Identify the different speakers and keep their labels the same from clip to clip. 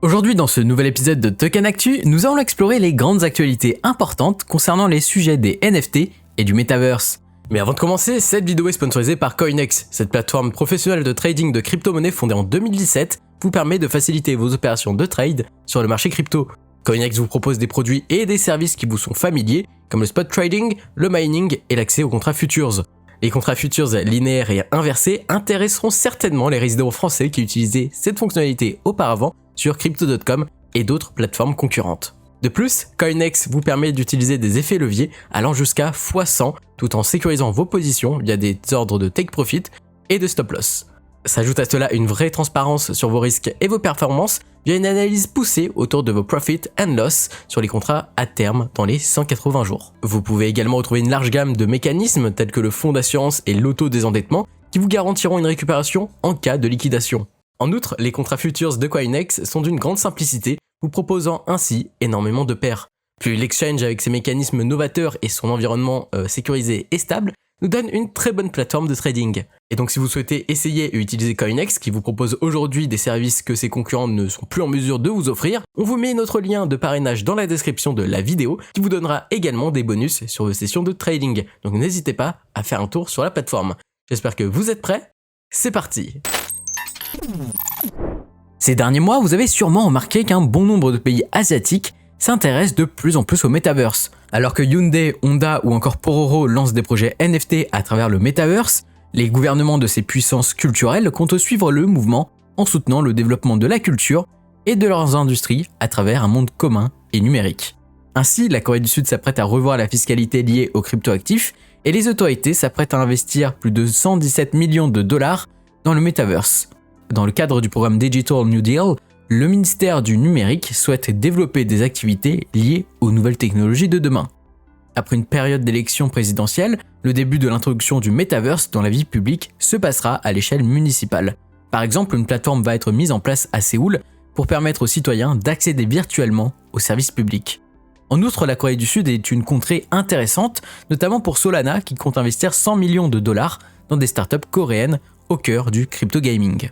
Speaker 1: Aujourd'hui, dans ce nouvel épisode de Token Actu, nous allons explorer les grandes actualités importantes concernant les sujets des NFT et du Metaverse. Mais avant de commencer, cette vidéo est sponsorisée par Coinex. Cette plateforme professionnelle de trading de crypto-monnaies fondée en 2017 vous permet de faciliter vos opérations de trade sur le marché crypto. Coinex vous propose des produits et des services qui vous sont familiers, comme le spot trading, le mining et l'accès aux contrats futures. Les contrats futures linéaires et inversés intéresseront certainement les résidents français qui utilisaient cette fonctionnalité auparavant sur crypto.com et d'autres plateformes concurrentes. De plus, Coinex vous permet d'utiliser des effets leviers allant jusqu'à x100 tout en sécurisant vos positions via des ordres de take profit et de stop loss. S'ajoute à cela une vraie transparence sur vos risques et vos performances via une analyse poussée autour de vos profit and loss sur les contrats à terme dans les 180 jours. Vous pouvez également retrouver une large gamme de mécanismes tels que le fonds d'assurance et l'auto-désendettement qui vous garantiront une récupération en cas de liquidation. En outre, les contrats futures de Coinex sont d'une grande simplicité, vous proposant ainsi énormément de paires. Puis l'exchange avec ses mécanismes novateurs et son environnement sécurisé et stable nous donne une très bonne plateforme de trading. Et donc si vous souhaitez essayer et utiliser Coinex, qui vous propose aujourd'hui des services que ses concurrents ne sont plus en mesure de vous offrir, on vous met notre lien de parrainage dans la description de la vidéo, qui vous donnera également des bonus sur vos sessions de trading. Donc n'hésitez pas à faire un tour sur la plateforme. J'espère que vous êtes prêts, c'est parti! Ces derniers mois, vous avez sûrement remarqué qu'un bon nombre de pays asiatiques s'intéressent de plus en plus au Metaverse. Alors que Hyundai, Honda ou encore Pororo lancent des projets NFT à travers le Metaverse, les gouvernements de ces puissances culturelles comptent suivre le mouvement en soutenant le développement de la culture et de leurs industries à travers un monde commun et numérique. Ainsi, la Corée du Sud s'apprête à revoir la fiscalité liée aux cryptoactifs et les autorités s'apprêtent à investir plus de 117 millions de dollars dans le Metaverse. Dans le cadre du programme Digital New Deal, le ministère du numérique souhaite développer des activités liées aux nouvelles technologies de demain. Après une période d'élection présidentielle, le début de l'introduction du Metaverse dans la vie publique se passera à l'échelle municipale. Par exemple, une plateforme va être mise en place à Séoul pour permettre aux citoyens d'accéder virtuellement aux services publics. En outre, la Corée du Sud est une contrée intéressante, notamment pour Solana qui compte investir 100 millions de dollars dans des startups coréennes au cœur du crypto gaming.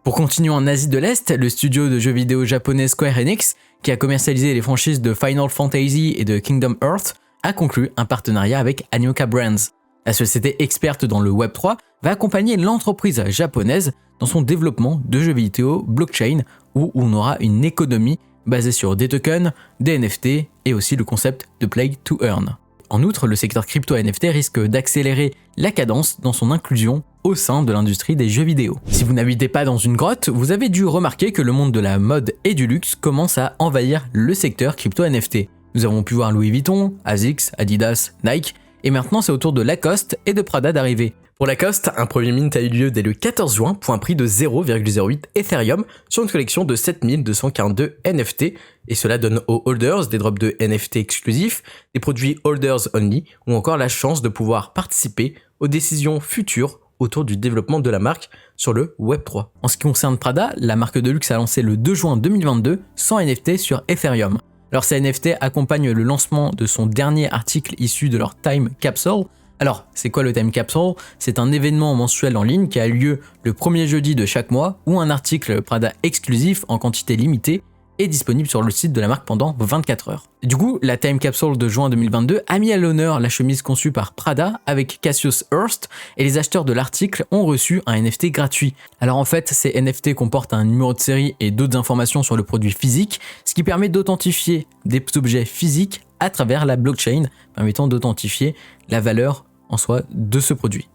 Speaker 1: Pour continuer en Asie de l'Est, le studio de jeux vidéo japonais Square Enix, qui a commercialisé les franchises de Final Fantasy et de Kingdom Hearts, a conclu un partenariat avec Anioka Brands. La société experte dans le Web3 va accompagner l'entreprise japonaise dans son développement de jeux vidéo blockchain où on aura une économie basée sur des tokens, des NFT et aussi le concept de play to earn. En outre, le secteur crypto NFT risque d'accélérer la cadence dans son inclusion au sein de l'industrie des jeux vidéo. Si vous n'habitez pas dans une grotte, vous avez dû remarquer que le monde de la mode et du luxe commence à envahir le secteur crypto NFT. Nous avons pu voir Louis Vuitton, ASICS, Adidas, Nike, et maintenant c'est au tour de Lacoste et de Prada d'arriver. Pour Lacoste, un premier mint a eu lieu dès le 14 juin pour un prix de 0,08 Ethereum sur une collection de 7242 NFT, et cela donne aux holders des drops de NFT exclusifs, des produits holders only, ou encore la chance de pouvoir participer aux décisions futures autour du développement de la marque sur le Web3. En ce qui concerne Prada, la marque de luxe a lancé le 2 juin 2022 100 NFT sur Ethereum. Alors ces NFT accompagnent le lancement de son dernier article issu de leur Time Capsule. Alors, c'est quoi le Time Capsule? C'est un événement mensuel en ligne qui a lieu le premier jeudi de chaque mois où un article Prada exclusif en quantité limitée est disponible sur le site de la marque pendant 24 heures. Du coup, la Time Capsule de juin 2022 a mis à l'honneur la chemise conçue par Prada avec Cassius Hurst et les acheteurs de l'article ont reçu un NFT gratuit. Alors en fait, ces NFT comportent un numéro de série et d'autres informations sur le produit physique, ce qui permet d'authentifier des objets physiques à travers la blockchain, permettant d'authentifier la valeur en soi de ce produit.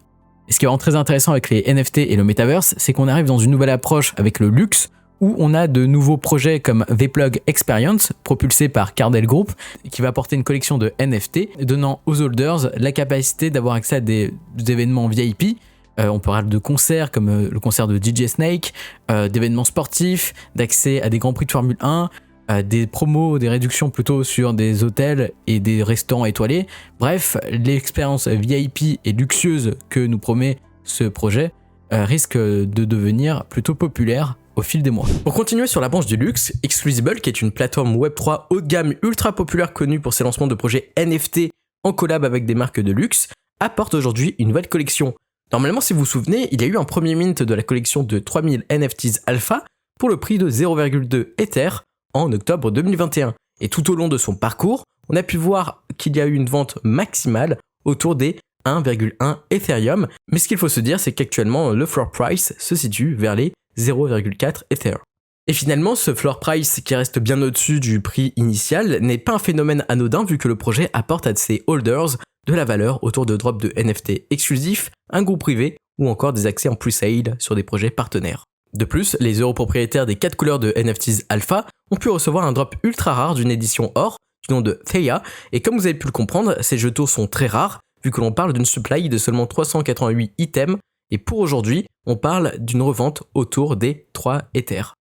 Speaker 1: Et ce qui est vraiment très intéressant avec les NFT et le Metaverse, c'est qu'on arrive dans une nouvelle approche avec le luxe, où on a de nouveaux projets comme The Plug Experience, propulsé par Cardell Group, qui va apporter une collection de NFT, donnant aux holders la capacité d'avoir accès à des événements VIP. On parle de concerts comme le concert de DJ Snake, d'événements sportifs, d'accès à des grands prix de Formule 1, des promos, des réductions plutôt sur des hôtels et des restaurants étoilés. Bref, l'expérience VIP et luxueuse que nous promet ce projet risque de devenir plutôt populaire au fil des mois. Pour continuer sur la branche du luxe, Exclusible, qui est une plateforme Web3 haut de gamme ultra populaire connue pour ses lancements de projets NFT en collab avec des marques de luxe, apporte aujourd'hui une nouvelle collection. Normalement, si vous vous souvenez, il y a eu un premier mint de la collection de 3000 NFTs alpha pour le prix de 0,2 Ether en octobre 2021. Et tout au long de son parcours, on a pu voir qu'il y a eu une vente maximale autour des 1,1 Ethereum, mais ce qu'il faut se dire, c'est qu'actuellement le floor price se situe vers les 0,4 Ether. Et finalement, ce floor price qui reste bien au-dessus du prix initial n'est pas un phénomène anodin vu que le projet apporte à ses holders de la valeur autour de drops de NFT exclusifs, un groupe privé ou encore des accès en pre-sale sur des projets partenaires. De plus, les propriétaires des 4 couleurs de NFTs Alpha ont pu recevoir un drop ultra rare d'une édition or du nom de Theia, et comme vous avez pu le comprendre, ces jetons sont très rares vu que l'on parle d'une supply de seulement 388 items, et pour aujourd'hui, on parle d'une revente autour des 3 Ethers.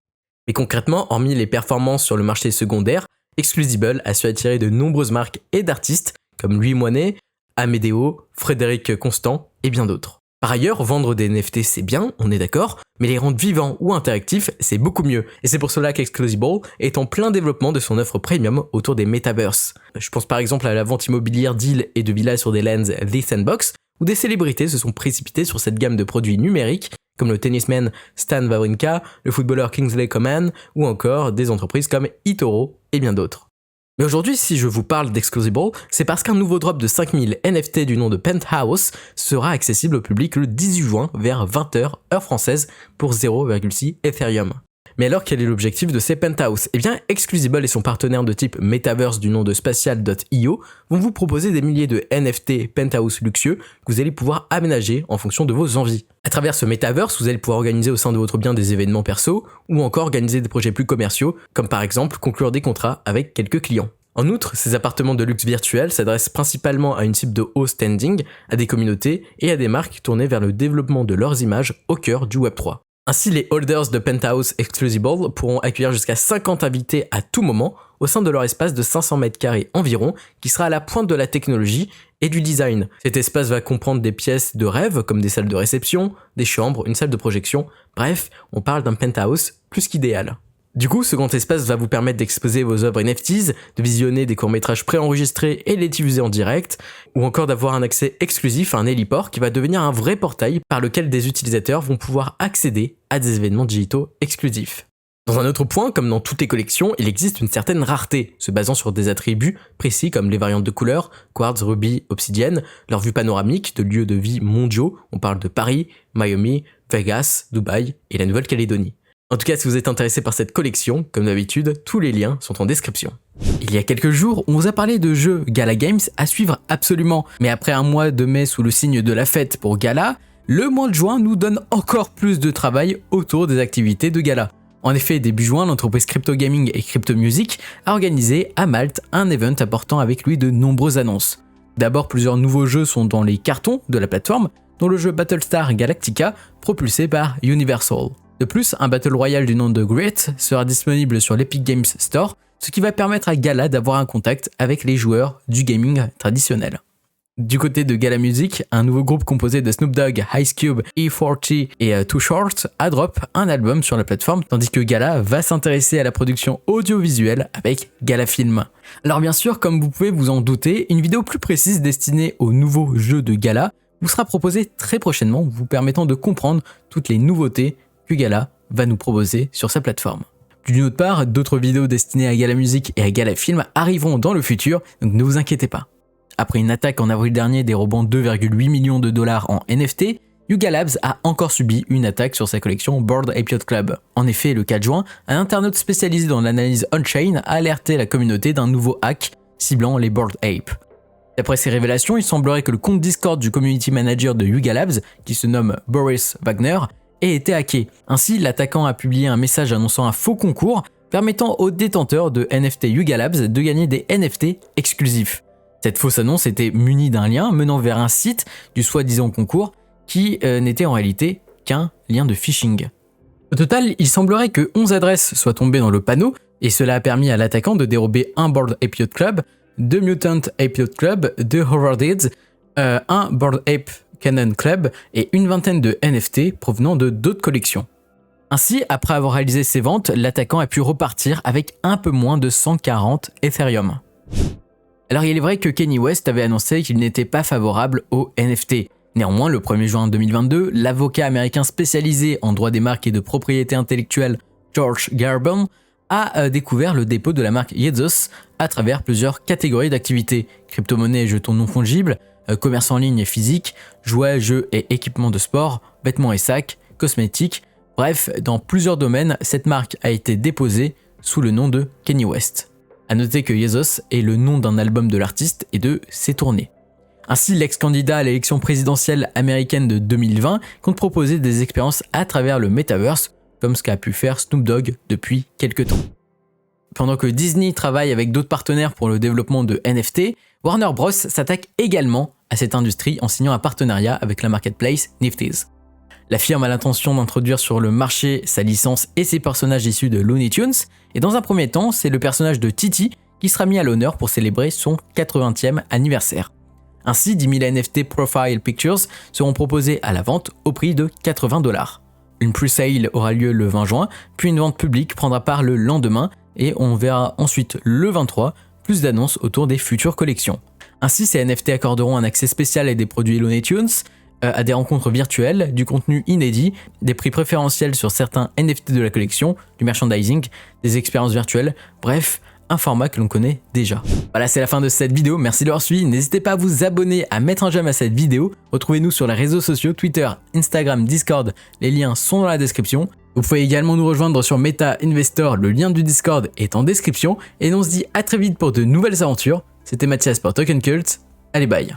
Speaker 1: Mais concrètement, hormis les performances sur le marché secondaire, Exclusible a su attirer de nombreuses marques et d'artistes comme Louis Moinet, Amedeo, Frédéric Constant et bien d'autres. Par ailleurs, vendre des NFT c'est bien, on est d'accord, mais les rendre vivants ou interactifs c'est beaucoup mieux. Et c'est pour cela qu'Exclusible est en plein développement de son offre premium autour des metaverse. Je pense par exemple à la vente immobilière d'îles et de villas sur des lands The Sandbox, où des célébrités se sont précipitées sur cette gamme de produits numériques, comme le tennisman Stan Wawrinka, le footballeur Kingsley Coman, ou encore des entreprises comme eToro et bien d'autres. Mais aujourd'hui, si je vous parle d'Exclusible, c'est parce qu'un nouveau drop de 5000 NFT du nom de Penthouse sera accessible au public le 18 juin vers 20h heure française pour 0,6 Ethereum. Mais alors quel est l'objectif de ces Penthouse ? Eh bien, Exclusible et son partenaire de type Metaverse du nom de Spatial.io vont vous proposer des milliers de NFT Penthouse luxueux que vous allez pouvoir aménager en fonction de vos envies. À travers ce Metaverse, vous allez pouvoir organiser au sein de votre bien des événements perso ou encore organiser des projets plus commerciaux, comme par exemple conclure des contrats avec quelques clients. En outre, ces appartements de luxe virtuels s'adressent principalement à une cible de haut standing, à des communautés et à des marques tournées vers le développement de leurs images au cœur du Web3. Ainsi, les holders de Penthouse Exclusible pourront accueillir jusqu'à 50 invités à tout moment au sein de leur espace de 500 m² environ, qui sera à la pointe de la technologie et du design. Cet espace va comprendre des pièces de rêve comme des salles de réception, des chambres, une salle de projection, bref, on parle d'un penthouse plus qu'idéal. Du coup, ce grand espace va vous permettre d'exposer vos œuvres NFTs, de visionner des courts-métrages préenregistrés et les diffuser en direct, ou encore d'avoir un accès exclusif à un héliport qui va devenir un vrai portail par lequel des utilisateurs vont pouvoir accéder à des événements digitaux exclusifs. Dans un autre point, comme dans toutes les collections, il existe une certaine rareté, se basant sur des attributs précis comme les variantes de couleurs, quartz, rubis, obsidienne, leur vue panoramique de lieux de vie mondiaux, on parle de Paris, Miami, Vegas, Dubaï et la Nouvelle-Calédonie. En tout cas, si vous êtes intéressé par cette collection, comme d'habitude, tous les liens sont en description. Il y a quelques jours, on vous a parlé de jeux Gala Games à suivre absolument, mais après un mois de mai sous le signe de la fête pour Gala, le mois de juin nous donne encore plus de travail autour des activités de Gala. En effet, début juin, l'entreprise Crypto Gaming et Crypto Music a organisé à Malte un event apportant avec lui de nombreuses annonces. D'abord, plusieurs nouveaux jeux sont dans les cartons de la plateforme, dont le jeu Battlestar Galactica, propulsé par Universal. De plus, un Battle Royale du nom de Great sera disponible sur l'Epic Games Store, ce qui va permettre à Gala d'avoir un contact avec les joueurs du gaming traditionnel. Du côté de Gala Music, un nouveau groupe composé de Snoop Dogg, Ice Cube, E40 et Too Short a drop un album sur la plateforme, tandis que Gala va s'intéresser à la production audiovisuelle avec Gala Film. Alors bien sûr, comme vous pouvez vous en douter, une vidéo plus précise destinée aux nouveaux jeux de Gala vous sera proposée très prochainement, vous permettant de comprendre toutes les nouveautés que Gala va nous proposer sur sa plateforme. D'une autre part, d'autres vidéos destinées à Gala Music et à Gala Film arriveront dans le futur, donc ne vous inquiétez pas. Après une attaque en avril dernier dérobant 2,8 millions de dollars en NFT, Yuga Labs a encore subi une attaque sur sa collection Bored Ape Yacht Club. En effet, le 4 juin, un internaute spécialisé dans l'analyse on-chain a alerté la communauté d'un nouveau hack ciblant les Bored Ape. D'après ces révélations, il semblerait que le compte Discord du community manager de Yuga Labs, qui se nomme Boris Wagner, ait été hacké. Ainsi, l'attaquant a publié un message annonçant un faux concours permettant aux détenteurs de NFT Yuga Labs de gagner des NFT exclusifs. Cette fausse annonce était munie d'un lien menant vers un site du soi-disant concours qui n'était en réalité qu'un lien de phishing. Au total, il semblerait que 11 adresses soient tombées dans le panneau et cela a permis à l'attaquant de dérober un Bored Ape Yacht Club, 2 Mutant Ape Yacht Club, 2 Horror Deeds, un Bored Ape Canon Club et une vingtaine de NFT provenant de d'autres collections. Ainsi, après avoir réalisé ses ventes, l'attaquant a pu repartir avec un peu moins de 140 Ethereum. Alors il est vrai que Kanye West avait annoncé qu'il n'était pas favorable aux NFT. Néanmoins, le 1er juin 2022, l'avocat américain spécialisé en droit des marques et de propriété intellectuelle George Garbon, a découvert le dépôt de la marque Yezos à travers plusieurs catégories d'activités: crypto-monnaies et jetons non fongibles, commerce en ligne et physique, jouets, jeux et équipements de sport, vêtements et sacs, cosmétiques. Bref, dans plusieurs domaines, cette marque a été déposée sous le nom de Kanye West. A noter que Yezos est le nom d'un album de l'artiste et de ses tournées. Ainsi, l'ex-candidat à l'élection présidentielle américaine de 2020 compte proposer des expériences à travers le metaverse, comme ce qu'a pu faire Snoop Dogg depuis quelques temps. Pendant que Disney travaille avec d'autres partenaires pour le développement de NFT, Warner Bros s'attaque également à cette industrie en signant un partenariat avec la marketplace Nifty's. La firme a l'intention d'introduire sur le marché sa licence et ses personnages issus de Looney Tunes, et dans un premier temps, c'est le personnage de Titi qui sera mis à l'honneur pour célébrer son 80e anniversaire. Ainsi, 10 000 NFT Profile Pictures seront proposés à la vente au prix de 80$. Une pre-sale aura lieu le 20 juin, puis une vente publique prendra part le lendemain, et on verra ensuite le 23 plus d'annonces autour des futures collections. Ainsi, ces NFT accorderont un accès spécial à des produits Looney Tunes, à des rencontres virtuelles, du contenu inédit, des prix préférentiels sur certains NFT de la collection, du merchandising, des expériences virtuelles, bref, un format que l'on connaît déjà. Voilà, c'est la fin de cette vidéo, merci de l'avoir suivi, n'hésitez pas à vous abonner, à mettre un j'aime à cette vidéo, retrouvez-nous sur les réseaux sociaux, Twitter, Instagram, Discord, les liens sont dans la description. Vous pouvez également nous rejoindre sur Meta Investor, le lien du Discord est en description, et on se dit à très vite pour de nouvelles aventures. C'était Mathias pour Token Cult, allez bye.